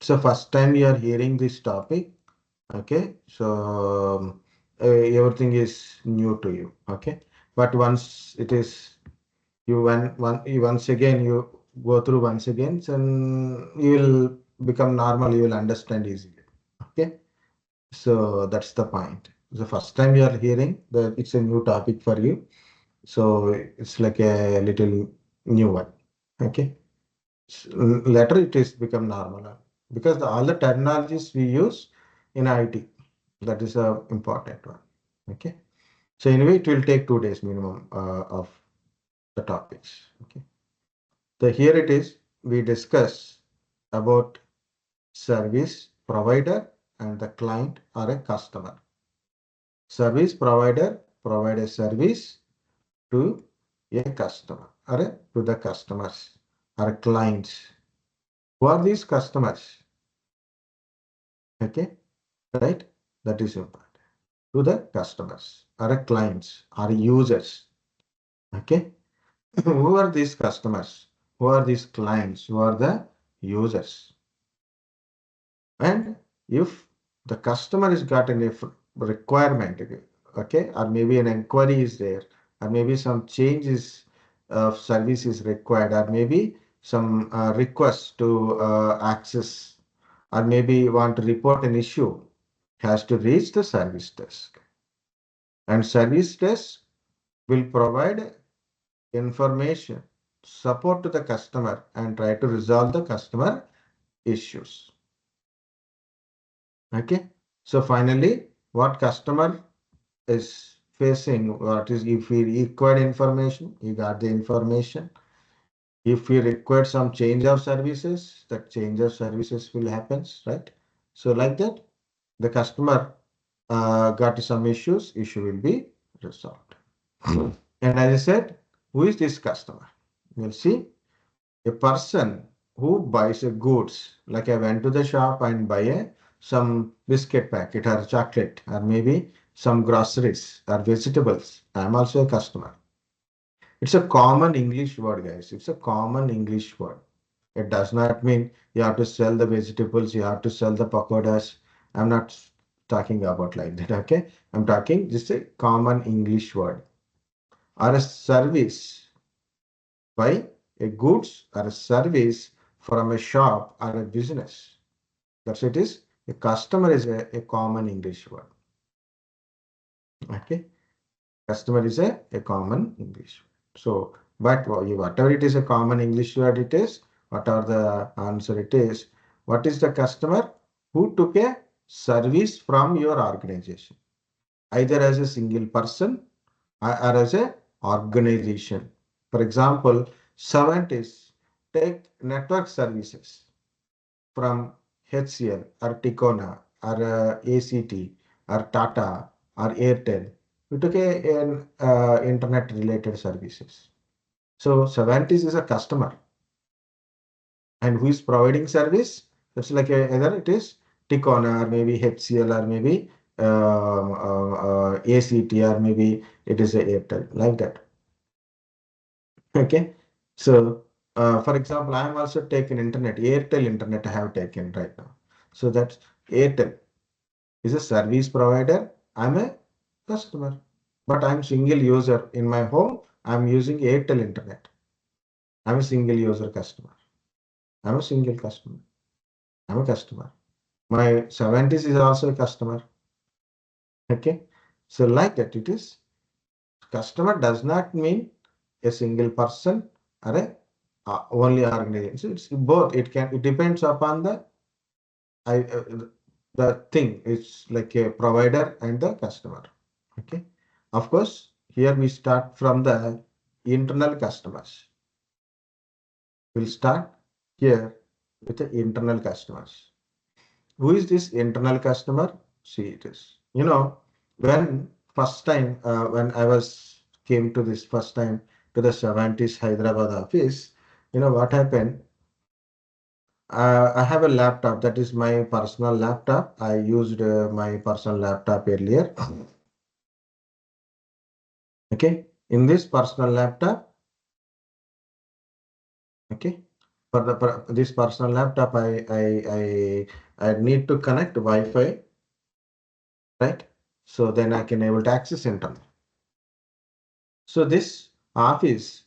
So first time you are hearing this topic, okay? So everything is new to you, okay? But once it is once again you go through once again, then you will become normal. You will understand easily, okay? So that's the point. The first time you are hearing that it's a new topic for you, so it's like a little new one, okay? Later it is become normal because all the terminologies we use in IT, that is a important one. Okay. So anyway, it will take 2 days minimum of the topics. Okay. So here it is. We discuss about service provider and the client or a customer. Service provider provide a service to a customer or to the customers or clients. Who are these customers? Okay, right? That is important. To the customers or clients or users. Okay, who are these customers? Who are these clients? Who are the users? And if the customer has got a requirement, okay, or maybe an inquiry is there, or maybe some changes of service is required, or maybe some request to access, or maybe want to report an issue, has to reach the service desk. And service desk will provide information, support to the customer and try to resolve the customer issues. Okay. So finally, what customer is facing, what is if we required information, you got the information. If we require some change of services, that change of services will happen, right? So like that, the customer got some issues, issue will be resolved. And as I said, who is this customer? We'll see a person who buys a goods, like I went to the shop and buy some biscuit packet or chocolate or maybe some groceries or vegetables. I'm also a customer. It's a common English word, guys. It's a common English word. It does not mean you have to sell the vegetables, you have to sell the pakodas. I'm not talking about like that, okay? I'm talking just a common English word or a service by a goods or a service from a shop or a business. That's what it is. A customer is a common English word. Okay. Customer is a common English word. So, but whatever it is a common English word it is, whatever the answer it is, what is the customer who took a service from your organization, either as a single person or as a organization. For example, scientists take network services from HCL or Ticona or ACT or Tata or Airtel. We took an internet related services. So Savantis is a customer and who is providing service? That's like either it is Ticona or maybe HCL or maybe ACT or maybe it is a Airtel like that. Okay. So for example, I am also taking internet, Airtel internet I have taken right now. So that's Airtel is a service provider. I'm a customer, but I'm single user in my home. I'm using Airtel internet. I'm a single user customer. I'm a single customer. I'm a customer. My 70s is also a customer. Okay. So like that it is. Customer does not mean a single person or a only organization. It's both. It depends upon the thing. It's like a provider and the customer. Okay. Of course, here we start from the internal customers. We'll start here with the internal customers. Who is this internal customer? See it is. When first time when I was came to this first time to the 70s Hyderabad office, what happened? I have a laptop. That is my personal laptop. I used my personal laptop earlier. Okay. In this personal laptop, okay, For this personal laptop, I need to connect Wi-Fi, right? So then I can able to access internet. So this office,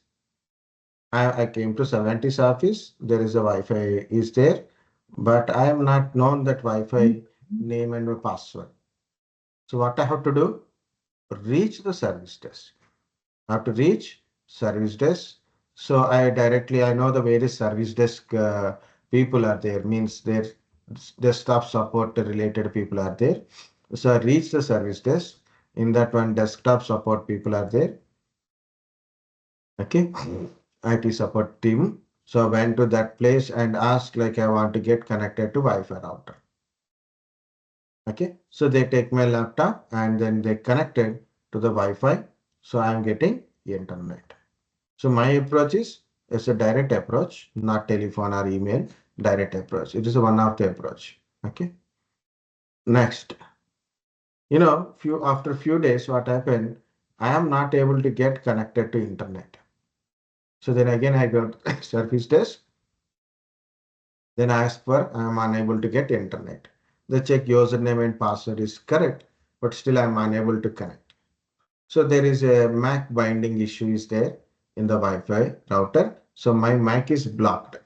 I came to 70's office. There is a Wi-Fi is there, but I am not known that Wi-Fi name and password. So what I have to do? Reach the service desk. I have to reach service desk. So I know the various service desk people are there, means their desktop support related people are there. So I reach the service desk. In that one, desktop support people are there. Okay, IT support team. So I went to that place and asked like I want to get connected to Wi-Fi router. Okay, so they take my laptop and then they connected to the Wi-Fi. So I'm getting internet. So my approach is a direct approach, not telephone or email, direct approach. It is one of the approach. Okay. Next, after few days, what happened? I am not able to get connected to internet. So then again, I go to service desk. Then I ask for I am unable to get internet. They check username and password is correct, but still I am unable to connect. So there is a MAC binding issue is there in the Wi-Fi router. So my MAC is blocked.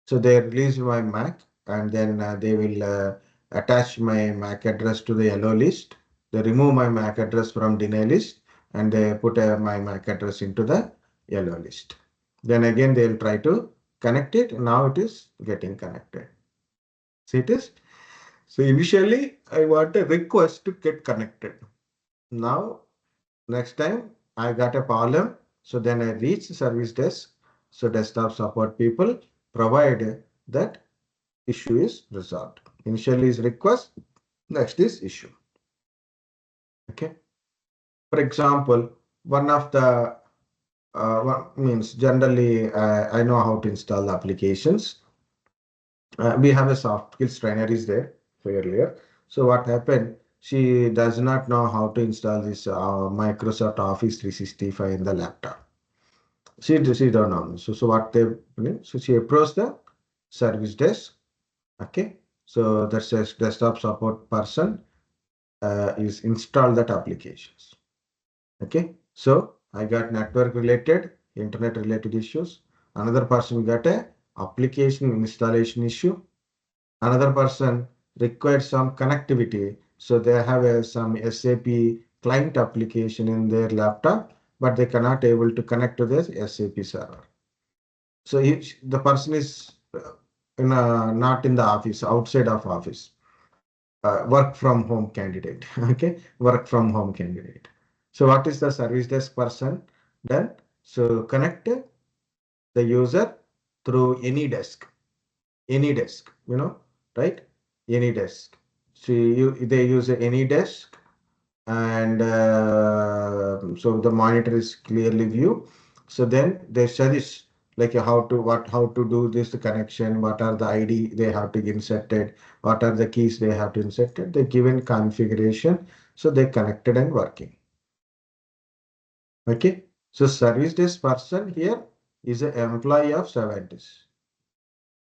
So they release my MAC and then they will attach my MAC address to the yellow list. They remove my MAC address from deny list and they put my MAC address into the yellow list. Then again they will try to connect it. Now it is getting connected. See it is. So initially I want a request to get connected. Now next time I got a problem. So then I reach the service desk. So desktop support people provide that issue is resolved. Initially is request, next is issue. Okay. For example, one of the means generally I know how to install applications. We have a soft skills trainer is there for earlier. So what happened? She does not know how to install this Microsoft Office 365 in the laptop. She don't know. So what they so she approached the service desk. Okay. So that's a desktop support person is install that applications. Okay. So I got network related, internet related issues. Another person got a application installation issue. Another person required some connectivity. So they have some SAP client application in their laptop, but they cannot able to connect to the SAP server. So the person is not in the office, outside of office. Work from home candidate. Okay, work from home candidate. So what is the service desk person done? So connect the user through any desk, right? Any desk. So they use any desk, and so the monitor is clearly view. So then they suggest like how to do this connection, what are the ID they have to inserted, what are the keys they have to inserted, they given configuration, so they connected and working. Okay, so service desk person here is an employee of 70's.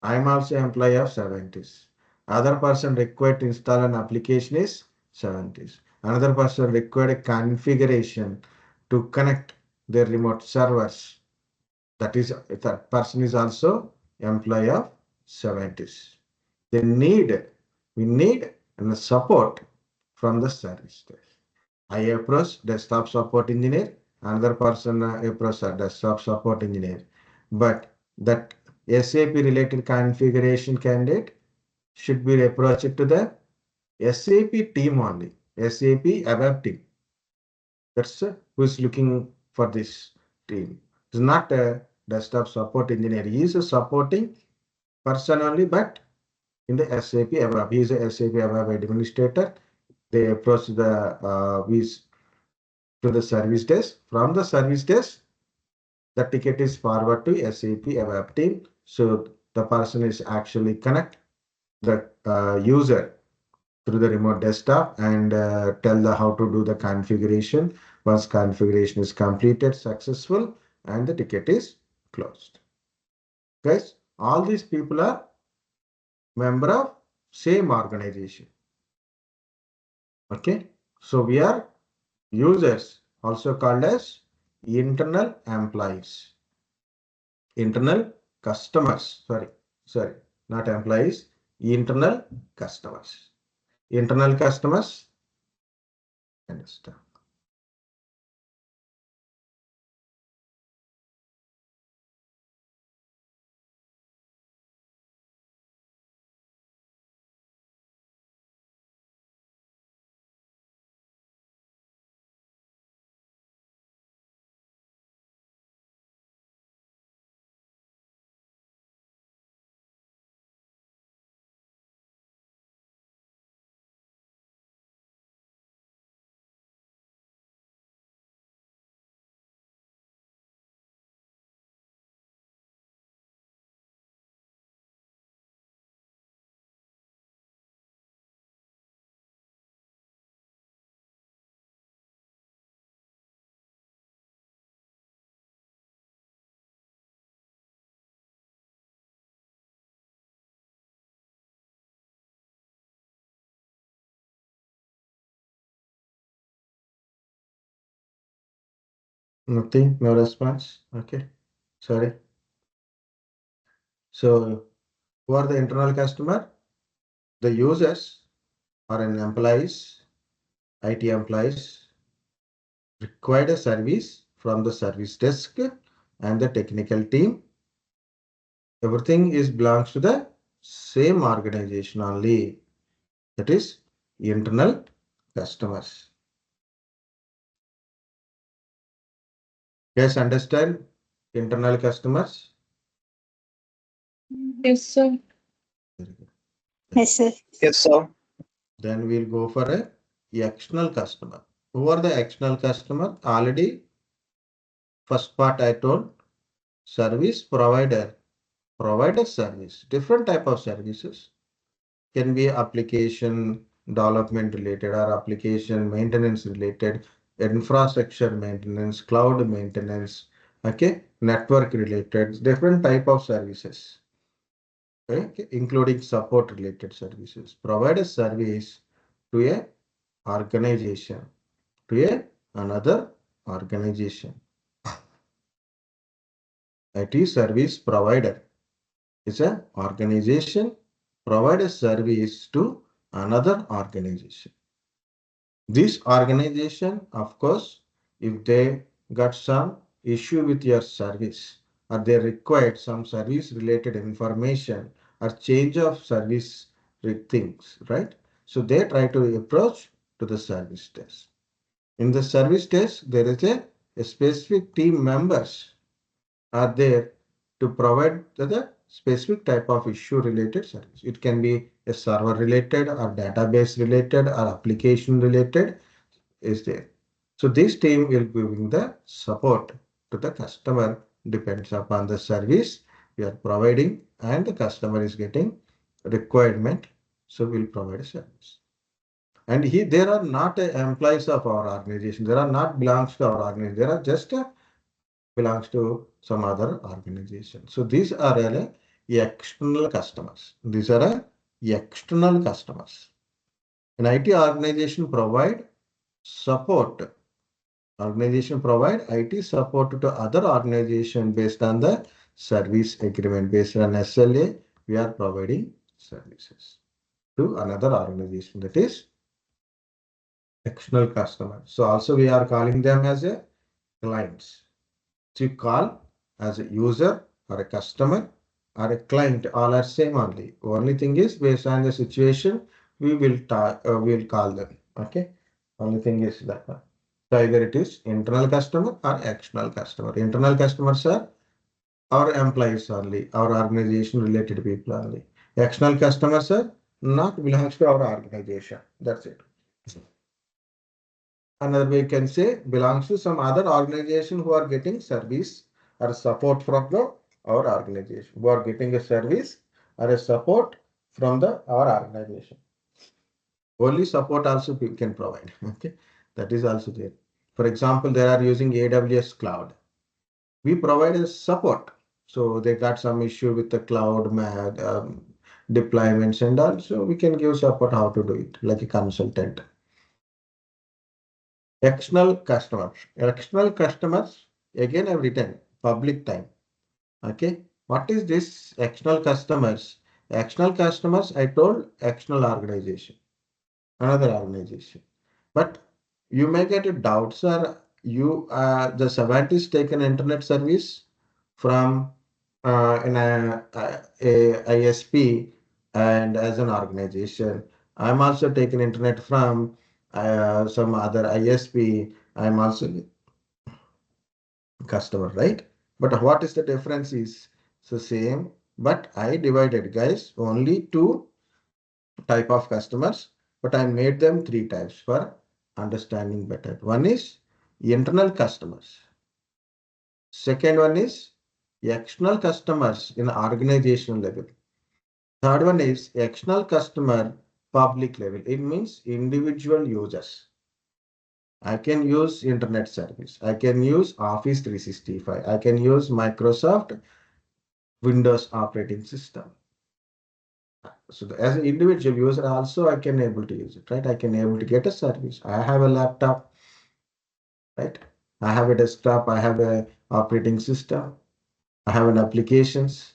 I am also employee of 70's. Other person required to install an application is 70's. Another person required a configuration to connect their remote servers. That person is also employee of 70's. We need and support from the service desk. I approach desktop support engineer, another person approach a desktop support engineer. But that SAP related configuration candidate should be approached to the SAP team only, SAP ABAP team. That's who is looking for this team. It's not a desktop support engineer. He is a supporting person only, but in the SAP ABAP. He is a SAP ABAP administrator. They approach to the service desk. From the service desk, the ticket is forward to SAP ABAP team. So the person is actually connect the user through the remote desktop and tell the how to do the configuration. Once configuration is completed, successful, and the ticket is closed. Guys, All these people are member of same organization. Okay. So we are users, also called as internal employees, internal customers. Sorry, not employees, internal customers. Internal customers, understand. Nothing, no response. Okay, sorry. So who are the internal customer? The users or an employees, IT employees required a service from the service desk and the technical team. Everything is belongs to the same organization only. That is internal customers. Guys, understand internal customers? Yes, sir. Very good. Yes, sir. Yes, sir. Then we'll go for a external customer. Who are the external customer? Already first part I told, service provider, provide a service, different type of services. Can be application development related or application maintenance related, infrastructure maintenance, cloud maintenance, okay, network related, different type of services, okay, including support related services. Provide a service to a organization, to a another organization. IT service provider is an organization provide a service to another organization. This organization, of course, if they got some issue with your service or they required some service related information or change of service things, right? So they try to approach to the service desk. In the service desk, there is a specific team members are there to provide the specific type of issue related service. It can be a server related or database related or application related is there. So this team will be giving the support to the customer depends upon the service we are providing and the customer is getting requirement. So we'll provide a service. And there are not employees of our organization. There are not belongs to our organization. There are just belongs to some other organization. So these are external customers. These are external customers. An IT organization provide support. Organization provide IT support to other organization based on the service agreement. Based on SLA, we are providing services to another organization. That is external customer. So also we are calling them as a clients. To call as a user or a customer or a client, all are same only. Only thing is based on the situation, we will call them. Okay. Only thing is that one. So either it is internal customer or external customer. Internal customers are our employees only, our organization related people only. External customers are not belongs to our organization. That's it. Another way can say belongs to some other organization who are getting service or support from our organization, who are getting a service or a support from our organization. Only support also we can provide. Okay, that is also there. For example, they are using AWS cloud. We provide a support. So they got some issue with the cloud deployments and all. So we can give support how to do it like a consultant. External customers. External customers, again I've written public time. Okay. What is this external customers? External customers, I told external organization, another organization. But you may get a doubt, sir. The scientist take an internet service from in ISP and as an organization. I'm also taking internet from some other ISP. I'm also customer, right? But what is the difference is so same, but I divided guys only two type of customers, but I made them three types for understanding better. One is internal customers. Second one is external customers in organizational level. Third one is external customer public level. It means individual users. I can use internet service. I can use Office 365. I can use Microsoft Windows operating system. So as an individual user also I can able to use it, right? I can able to get a service. I have a laptop, right? I have a desktop. I have a operating system. I have an applications.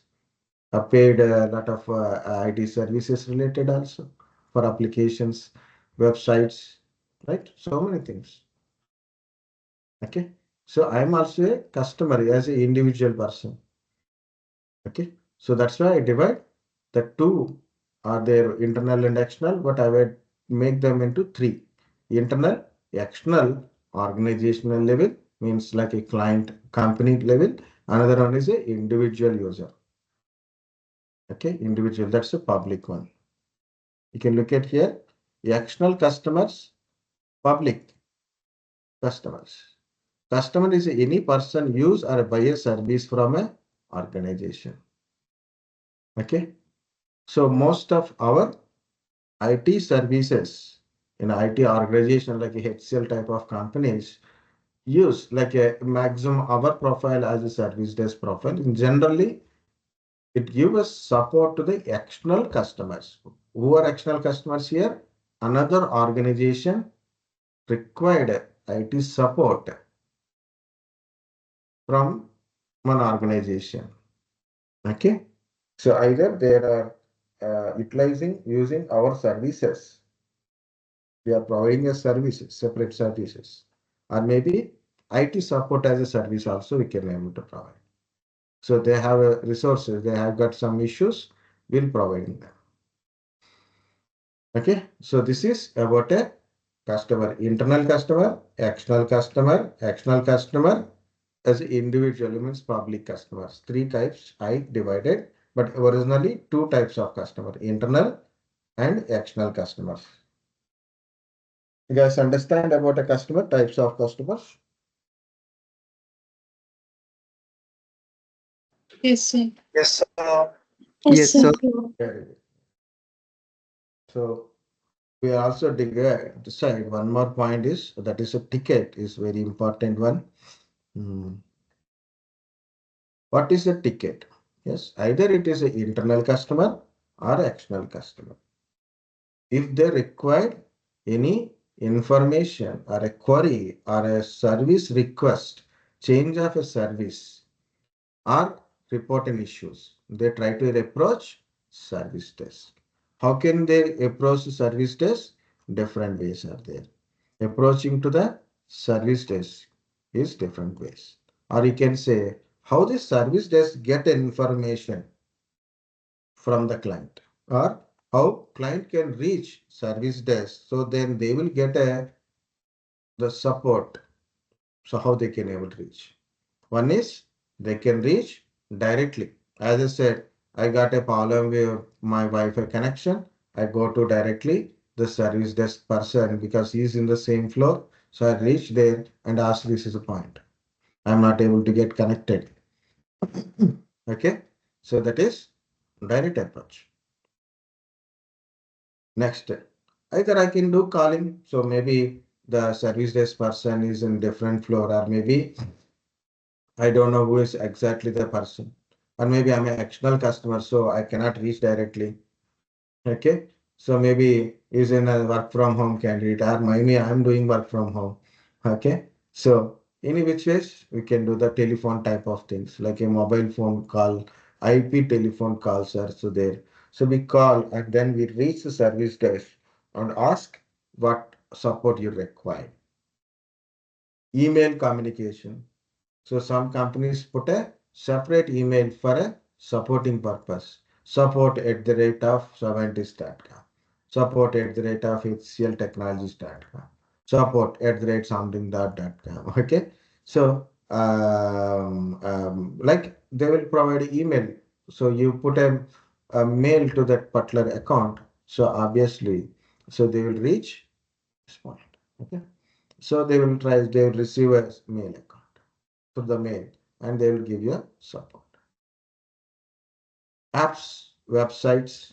I paid a lot of IT services related also for applications, websites, right? So many things. Okay. So I'm also a customer as an individual person. Okay. So that's why I divide the two are there internal and external, but I would make them into three. Internal, external, organizational level means like a client company level. Another one is a individual user. Okay, individual, that's a public one. You can look at here, external customers, public customers. Customer is any person use or buy a service from a organization. Okay, so most of our IT services in IT organization like a HCL type of companies use like a maximum our profile as a service desk profile. And generally, it gives us support to the external customers. Who are external customers here? Another organization required IT support from one organization. Okay. So either they are utilizing using our services. We are providing a services, separate services, or maybe IT support as a service also we can be able to provide. So they have resources, they have got some issues, we'll providing them. Okay, so this is about a customer, internal customer, external customer as individual means public customers. Three types I divided, but originally two types of customer, internal and external customers. You guys understand about a customer, types of customers? Yes, sir. Yes, Yes, yes, sir. sir. Very good. So we also decide one more point is that is a ticket is very important one. Hmm. What is a ticket? Yes, either it is an internal customer or external customer. If they require any information or a query or a service request, change of a service or report an issues, they try to approach service desk. How can they approach the service desk? Different ways are there. Approaching to the service desk is different ways. Or you can say how the service desk get information from the client or how client can reach service desk. So then they will get the support. So how they can able to reach. One is they can reach directly. As I said, I got a problem with my Wi-Fi connection. I go to directly the service desk person because he's in the same floor. So I reach there and ask this is a point. I'm not able to get connected. Okay. So that is direct approach. Next, either I can do calling. So maybe the service desk person is in different floor or maybe I don't know who is exactly the person. or maybe I'm an external customer, so I cannot reach directly. Okay, so maybe is in a work from home candidate, or maybe I'm doing work from home. Okay, so in which ways we can do the telephone type of things like a mobile phone call, IP telephone calls are so there. So we call and then we reach the service desk and ask what support you require. Email communication. So some companies put a separate email for a supporting purpose. Support at the rate of scientist.com. Support at the rate of HCLtechnologies.com. Support at the rate something.com. Okay. So like they will provide email. So you put a mail to that particular account. So obviously, so they will reach this point. Okay. So they will receive a mail account to the mail and they will give you support. Apps, websites.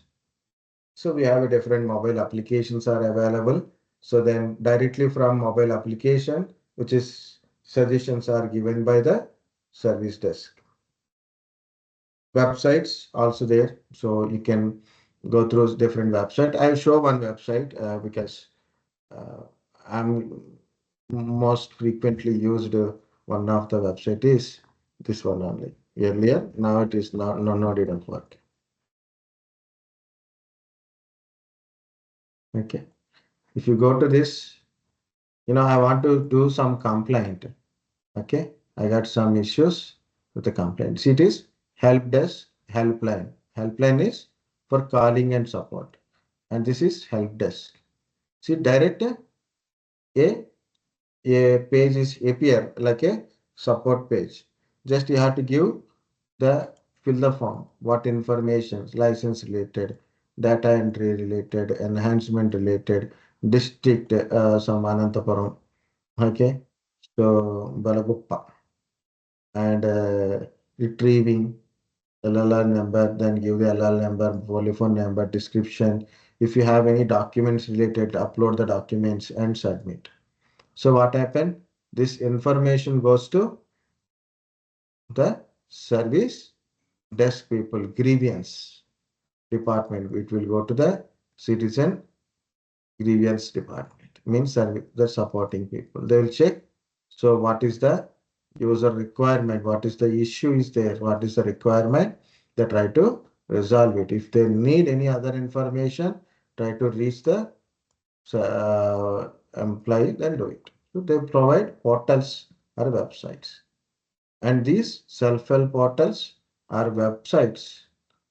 So we have a different mobile applications are available. So then directly from mobile application, which is suggestions are given by the service desk. Websites also there. So you can go through different website. I'll show one website because uh, I'm most frequently used one of the website is this one only. Earlier, now it is not no no didn't work. Okay. If you go to this, I want to do some complaint. Okay. I got some issues with the complaint. See, it is help desk, helpline. Helpline is for calling and support. And this is help desk. See, direct a a page is appear like a support page. Just you have to give the fill the form, what information, license related, data entry related, enhancement related, district, some Anantapuram, okay, so Balaguppa, and retrieving LLR number, then give the LLR number, telephone number, description. If you have any documents related, upload the documents and submit. So what happened? This information goes to the service desk people, grievance department. It will go to the citizen grievance department, means the supporting people. They will check. So what is the user requirement? What is the issue is there? What is the requirement? They try to resolve it. If they need any other information, try to reach the employee, then do it. So they provide portals or websites. And these self-help portals or websites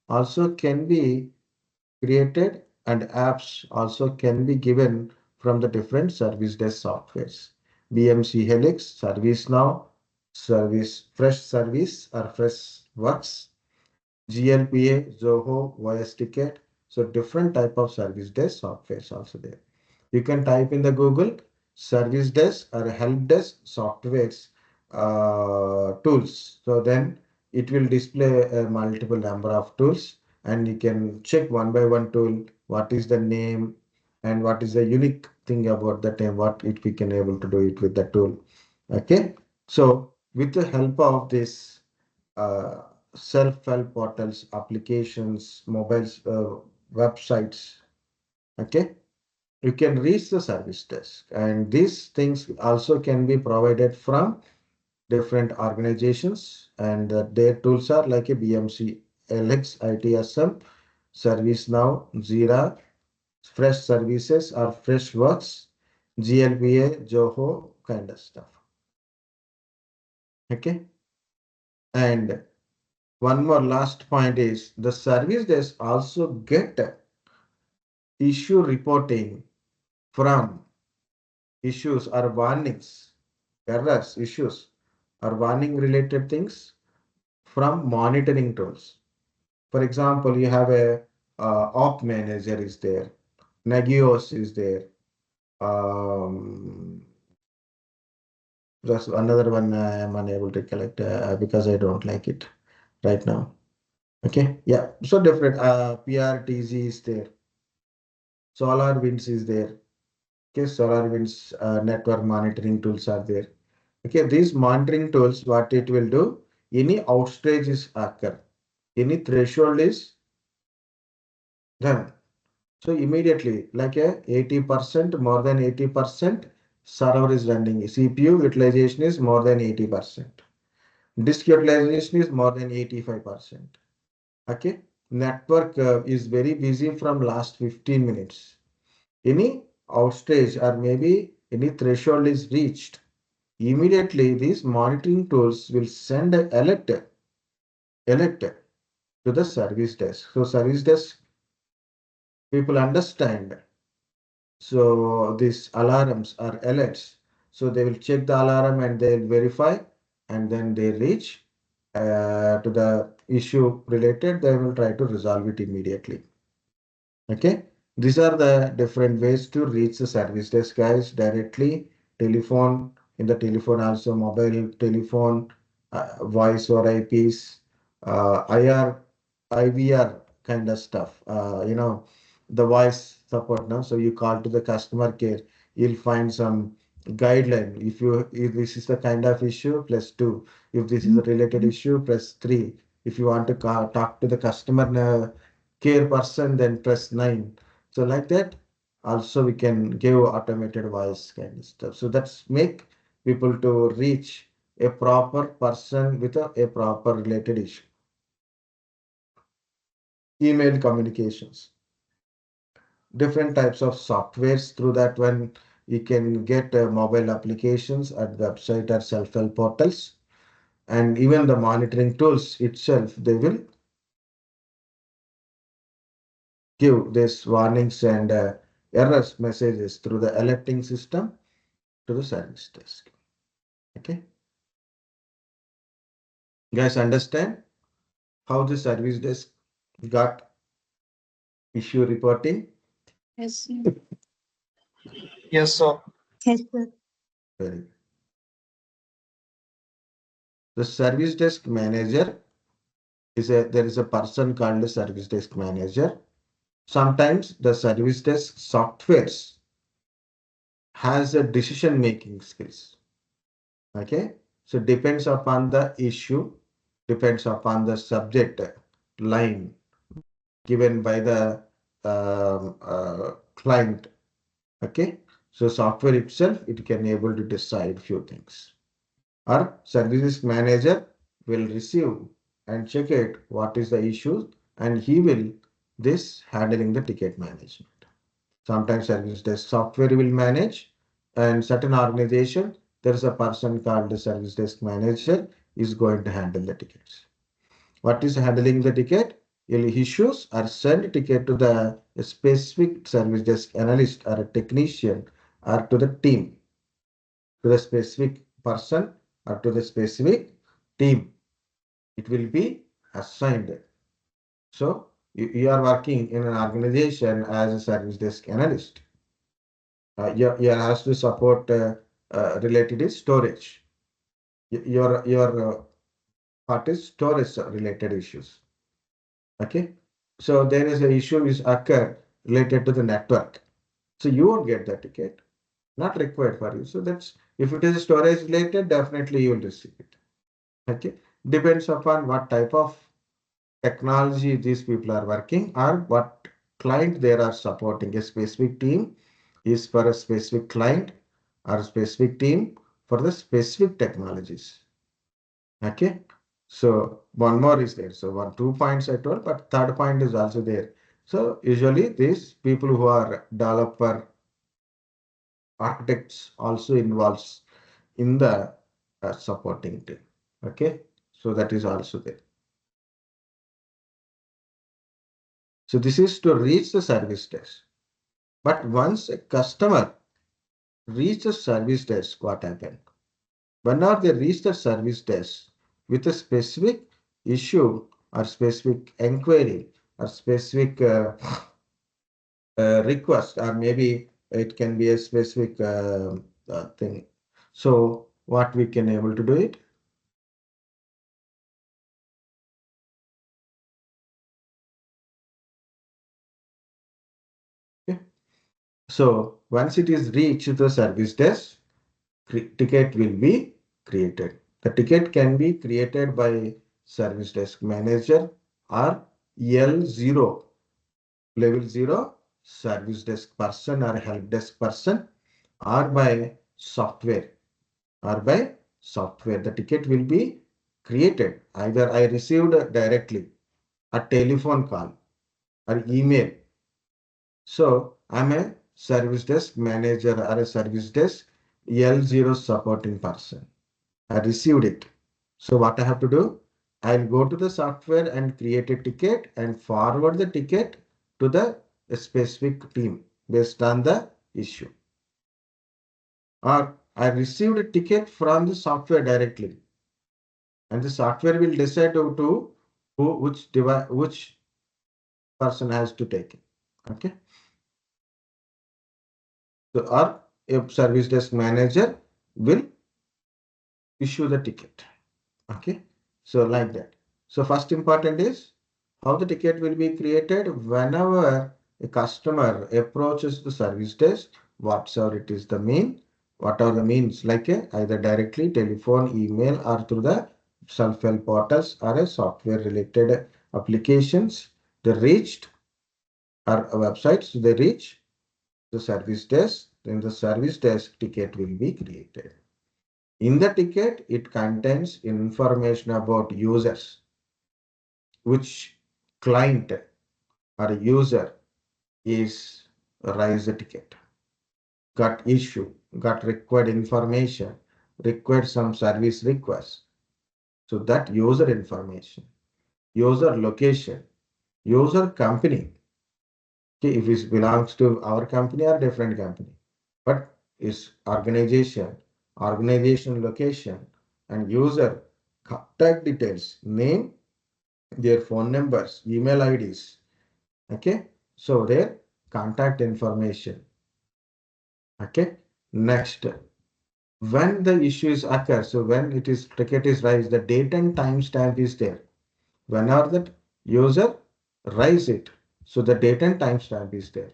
also can be created and apps also can be given from the different service desk softwares. BMC Helix, ServiceNow, Service Fresh Service or Fresh Works, GLPA, Zoho, Voice Ticket. So different type of service desk softwares also there. You can type in the Google service desk or help desk softwares tools. So then it will display a multiple number of tools and you can check one by one tool, what is the name and what is the unique thing about that and what it we can able to do it with the tool. Okay. So with the help of this uh, self-help portals, applications, mobiles, websites, okay, you can reach the service desk. And these things also can be provided from different organizations. And their tools are like a BMC, LX, ITSM, ServiceNow, Jira, Fresh Services or Fresh Works, GLPA, Zoho kind of stuff. Okay. And one more last point is the service desk also get issue reporting from issues or warnings, errors, issues or warning related things from monitoring tools. For example, you have a op manager is there, Nagios is there. Um, just another one I am unable to collect because I don't like it right now. Okay, yeah. So different PRTZ is there. Solar Winds is there. Okay, Solar Winds network monitoring tools are there. Okay, these monitoring tools, what it will do, any outrages occur. any threshold is done. So immediately, like a 80%, more than 80%, server is running. CPU utilization is more than 80%. Disk utilization is more than 85%. Okay. Network is very busy from last 15 minutes. Any outage or maybe any threshold is reached. Immediately, these monitoring tools will send an alert to the service desk. So service desk people understand. So these alarms are alerts. So they will check the alarm and they'll verify and then they reach to the issue related. They will try to resolve it immediately. Okay. These are the different ways to reach the service desk guys directly. Telephone, in the telephone also mobile telephone, voice or IPs, IR, IVR kind of stuff. The voice support now. So you call to the customer care, you'll find some guideline. If this is the kind of issue, plus two. If this is a related issue, plus three. If you want to talk to the customer care person, then press 9. So like that, also we can give automated voice kind of stuff. So that's make people to reach a proper person with a proper related issue. Email communications, different types of softwares through that one. You can get mobile applications at website or self-help portals, and even the monitoring tools itself, they will give these warnings and errors messages through the alerting system to the service desk. Okay. You guys understand how the service desk got issue reporting? Yes. Yes, sir. Yes, sir. Very good. The service desk manager there is a person called the service desk manager. Sometimes the service desk softwares has a decision making skills. Okay. So depends upon the issue, depends upon the subject line given by the client. Okay. So software itself, it can able to decide few things. Our services manager will receive and check it what is the issue, and he will this handling the ticket management. Sometimes service desk software will manage, and certain organization there is a person called the service desk manager is going to handle the tickets. What is handling the ticket? Will issues or send ticket to the specific service desk analyst or a technician or to the team, to the specific person or to the specific team. It will be assigned. So you are working in an organization as a service desk analyst. You are asked to support related is storage. Your part is storage related issues. Okay. So there is a issue is occur related to the network. So you won't get the ticket. Not required for you. So that's if it is storage related, definitely you will receive it. Okay. Depends upon what type of technology these people are working or what client they are supporting. A specific team is for a specific client or a specific team for the specific technologies. Okay. So one more is there. So 2 points I told, but third point is also there. So usually these people who are developer architects also involves in the supporting team. Okay. So that is also there. So this is to reach the service desk. But once a customer reaches service desk, what happened? Whenever they reach the service desk with a specific issue or specific inquiry or specific request, or maybe it can be a specific thing. So what we can able to do it? Okay. So once it is reached the service desk, ticket will be created. The ticket can be created by service desk manager or L0, level 0, service desk person or help desk person, or by software, the ticket will be created. Either I received directly a telephone call or email. So I'm a service desk manager or a service desk L0 supporting person. I received it. So what I have to do? I'll go to the software and create a ticket and forward the ticket to the specific team based on the issue. Or I received a ticket from the software directly, and the software will decide to who, which device, which person has to take it. Okay. So or a service desk manager will issue the ticket. Okay. So like that. So first important is how the ticket will be created whenever a customer approaches the service desk, whatsoever it is the mean, what are the means like either directly, telephone, email, or through the self-help portals or a software related applications. They reached our websites, they reach the service desk, then the service desk ticket will be created. In the ticket, it contains information about users, which client or user is raised the ticket, got issue, got required information, required some service request. So that user information, user location, user company. Okay, if it belongs to our company or different company, but is organization, organization location, and user contact details, name, their phone numbers, email IDs. Okay, so their contact information. Okay, next, when the issues occur, so when it is ticket is raised, the date and timestamp is there. Whenever that user raise it, so the date and timestamp is there.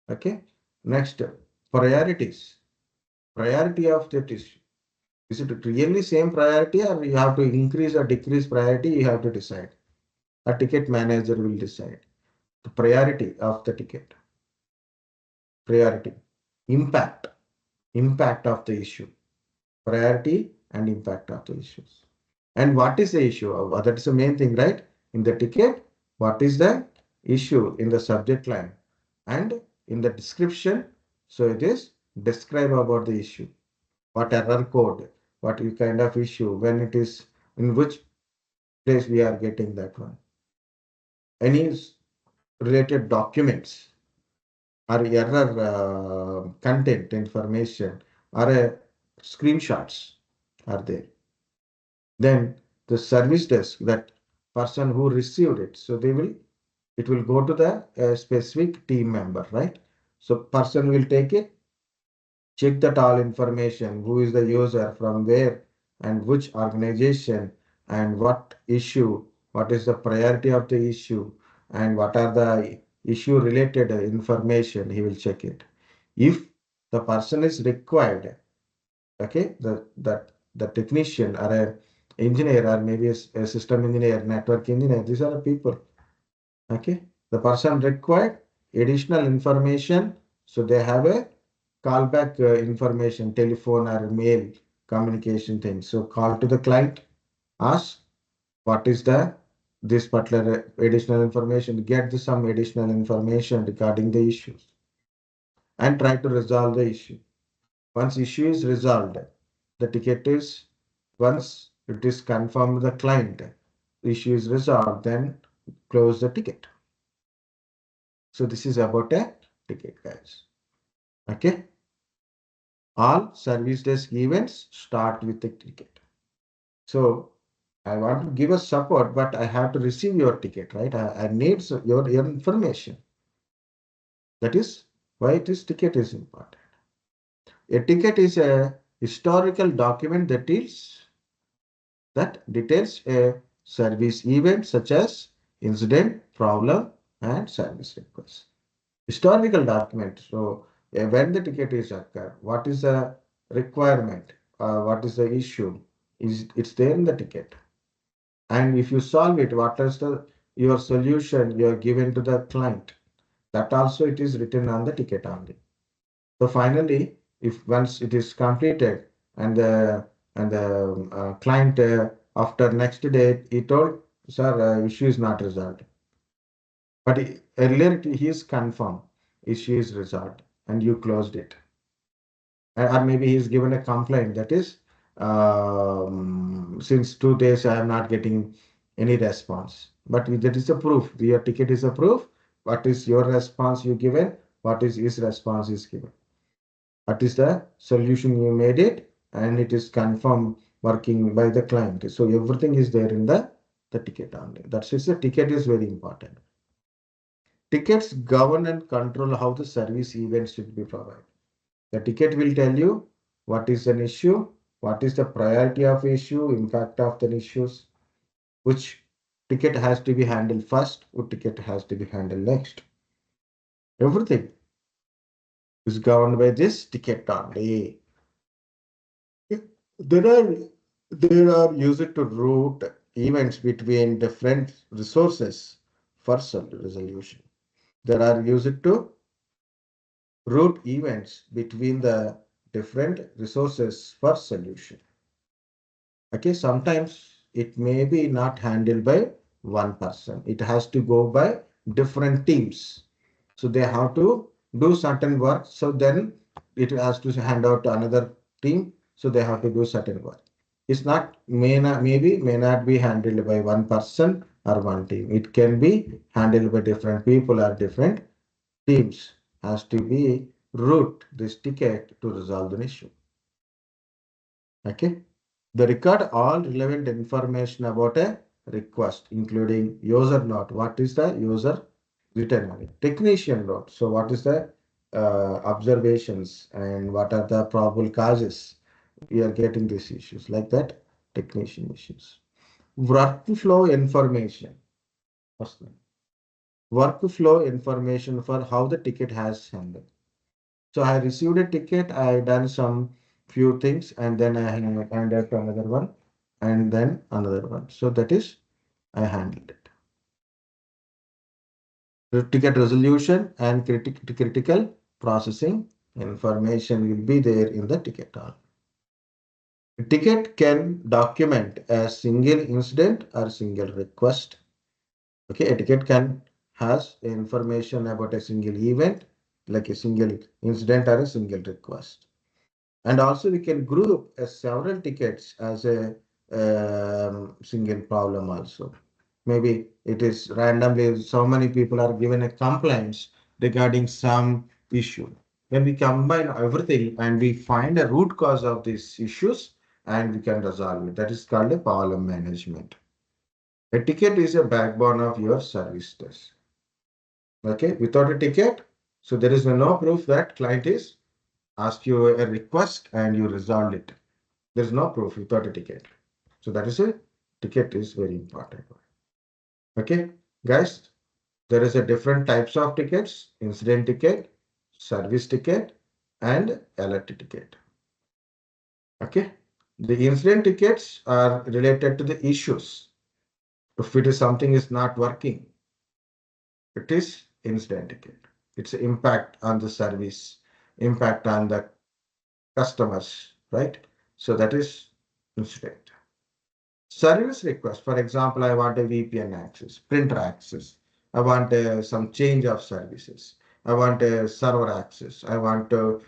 Okay, next, priorities. Priority of that issue. Is it really same priority, or you have to increase or decrease priority? You have to decide. A ticket manager will decide the priority of the ticket. Priority, impact, of the issue, priority and impact of the issues. And what is the issue? That is the main thing, right? In the ticket, what is the issue in the subject line and in the description? So it is describe about the issue, what error code, what kind of issue, when it is, in which place we are getting that one. Any related documents or error content information or screenshots are there. Then the service desk, that person who received it, so it will go to the specific team member, right? So person will take it, check that all information, who is the user, from where and which organization, and what issue, what is the priority of the issue, and what are the issue related information, he will check it. If the person is required, okay, the technician or a engineer, or maybe a system engineer, network engineer, these are the people. Okay, the person required additional information, so they have a callback information, telephone or mail communication thing. So call to the client, ask what is the this particular additional information, get some additional information regarding the issues, and try to resolve the issue. Once issue is resolved, the ticket is, once it is confirmed the client, the issue is resolved, then close the ticket. So this is about a ticket, guys. Okay. All service desk events start with a ticket. So I want to give a support, but I have to receive your ticket, right? I need your information. That is why this ticket is important. A ticket is a historical document that details a service event such as incident, problem, and service request. Historical document. So when the ticket is occur, what is the requirement? What is the issue? It's there in the ticket. And if you solve it, what is the your solution you are given to the client? That also it is written on the ticket only. So finally, if once it is completed and the client after next day he told, sir, issue is not resolved. But earlier he is confirmed issue is resolved and you closed it. Or maybe he's given a complaint that is since 2 days I am not getting any response. But that is a proof. Your ticket is a proof. What is your response you given? What is his response is given? What is the solution you made it? And it is confirmed working by the client. So everything is there in the ticket only. That's why the ticket is very important. Tickets govern and control how the service events should be provided. The ticket will tell you what is an issue, what is the priority of issue, impact of the issues, which ticket has to be handled first, which ticket has to be handled next. Everything is governed by this ticket only. There are there are used to route events between different resources for resolution. There are used to route events between the different resources for solution. Okay, sometimes it may be not handled by one person. It has to go by different teams. So they have to do certain work. So then it has to hand out to another team. So they have to do certain work. It's not may not be handled by one person or one team. It can be handled by different people or different teams. Has to be route this ticket to resolve an issue. Okay. They record all relevant information about a request, including user note. What is the user written on it? Technician note. So what is the observations and what are the probable causes we are getting these issues like that? Technician issues. Workflow information. First one. Workflow information for how the ticket has handled. So I received a ticket, I done some few things, and then I handed to another one, and then another one. So that is I handled it. The ticket resolution and critical processing information will be there in the ticket. A ticket can document a single incident or single request. Okay, a ticket can has information about a single event, like a single incident or a single request. And also we can group several tickets as a single problem also. Maybe it is randomly so many people are given a complaints regarding some issue. When we combine everything and we find a root cause of these issues and we can resolve it. That is called a problem management. A ticket is a backbone of your service desk. Okay, without a ticket, so there is no proof that client is asked you a request and you resolved it. There is no proof without a ticket. So that is a ticket is very important. Okay, guys, there is a different types of tickets: incident ticket, service ticket, and alert ticket. Okay, the incident tickets are related to the issues. If it is something is not working, it is incident ticket. It's impact on the service, impact on the customers, right? So that is incident. Service request, for example, I want a VPN access, printer access. I want some change of services. I want a server access. I want to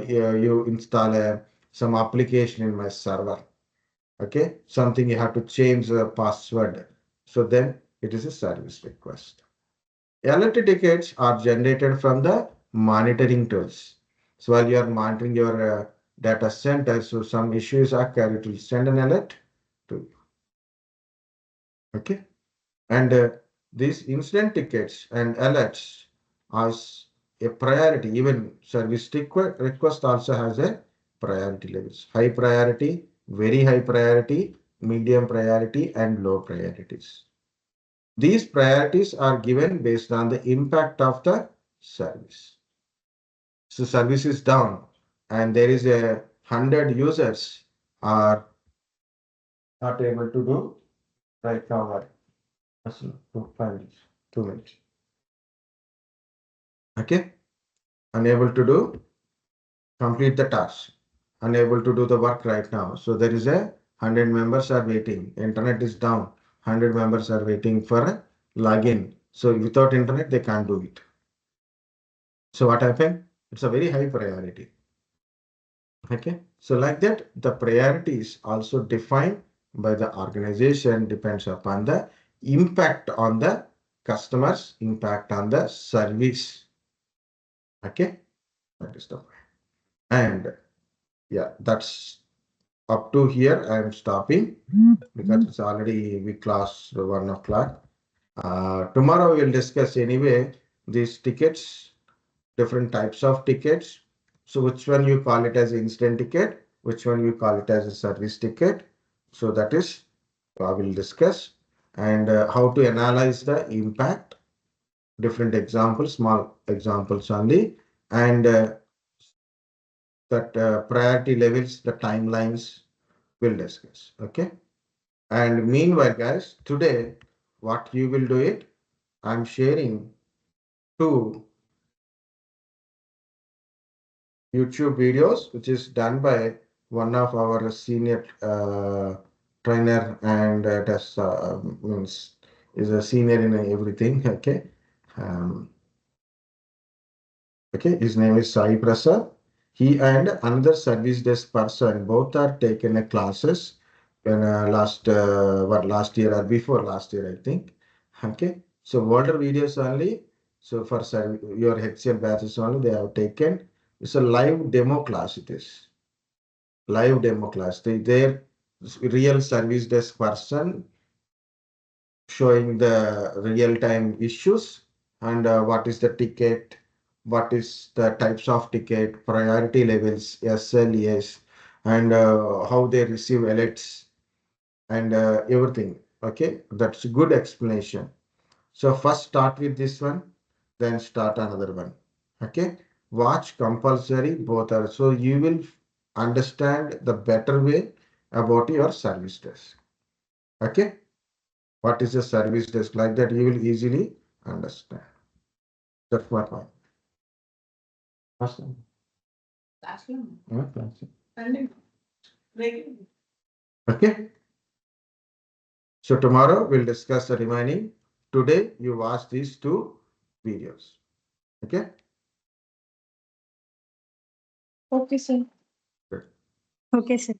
you install some application in my server. Okay, something you have to change the password. So then it is a service request. Alert tickets are generated from the monitoring tools. So while you are monitoring your data center, so some issues occur, it will send an alert to you. Okay. And these incident tickets and alerts as a priority. Even service request also has a priority levels. High priority, very high priority, medium priority, and low priorities. These priorities are given based on the impact of the service. So service is down and there is a 100 users are not able to do Right now, what? 5 minutes. 2 minutes. Okay. Unable to do, complete the task. Unable to do the work right now. So there is a 100 members are waiting. Internet is down. 100 members are waiting for a login. So without internet, they can't do it. So what happened? It's a very high priority. Okay. So like that, the priority is also defined by the organization, depends upon the impact on the customers, impact on the service. Okay. That is the point. And yeah, that's up to here. I am stopping because it's already we class 1 o'clock. Tomorrow we'll discuss anyway these tickets, different types of tickets. So which one you call it as instant ticket, which one you call it as a service ticket. So that is I will discuss, and how to analyze the impact, different examples, small examples only, and that priority levels, the timelines we'll discuss. Okay. And meanwhile, guys, today what you will do it, I'm sharing two YouTube videos, which is done by one of our senior trainer, and means is a senior in everything. Okay. Um, okay. His name is Sai Prasad. He and another service desk person both are taken a classes when last year or before last year, I think. Okay. So older videos only. So for your H10 batches only they have taken. It's a live demo class. It is live demo class. Their real service desk person showing the real time issues, and what is the ticket, what is the types of ticket, priority levels, SLES, and how they receive alerts, and everything. Okay, that's a good explanation. So first start with this one, then start another one. Okay, watch compulsory both are, so you will understand the better way about your service desk. Okay, what is a service desk, like that you will easily understand. That's my point. Last one. Yeah, that's it. Okay, so tomorrow we'll discuss the remaining. Today you watch these two videos. Okay. Okay, sir. Good. Okay, sir.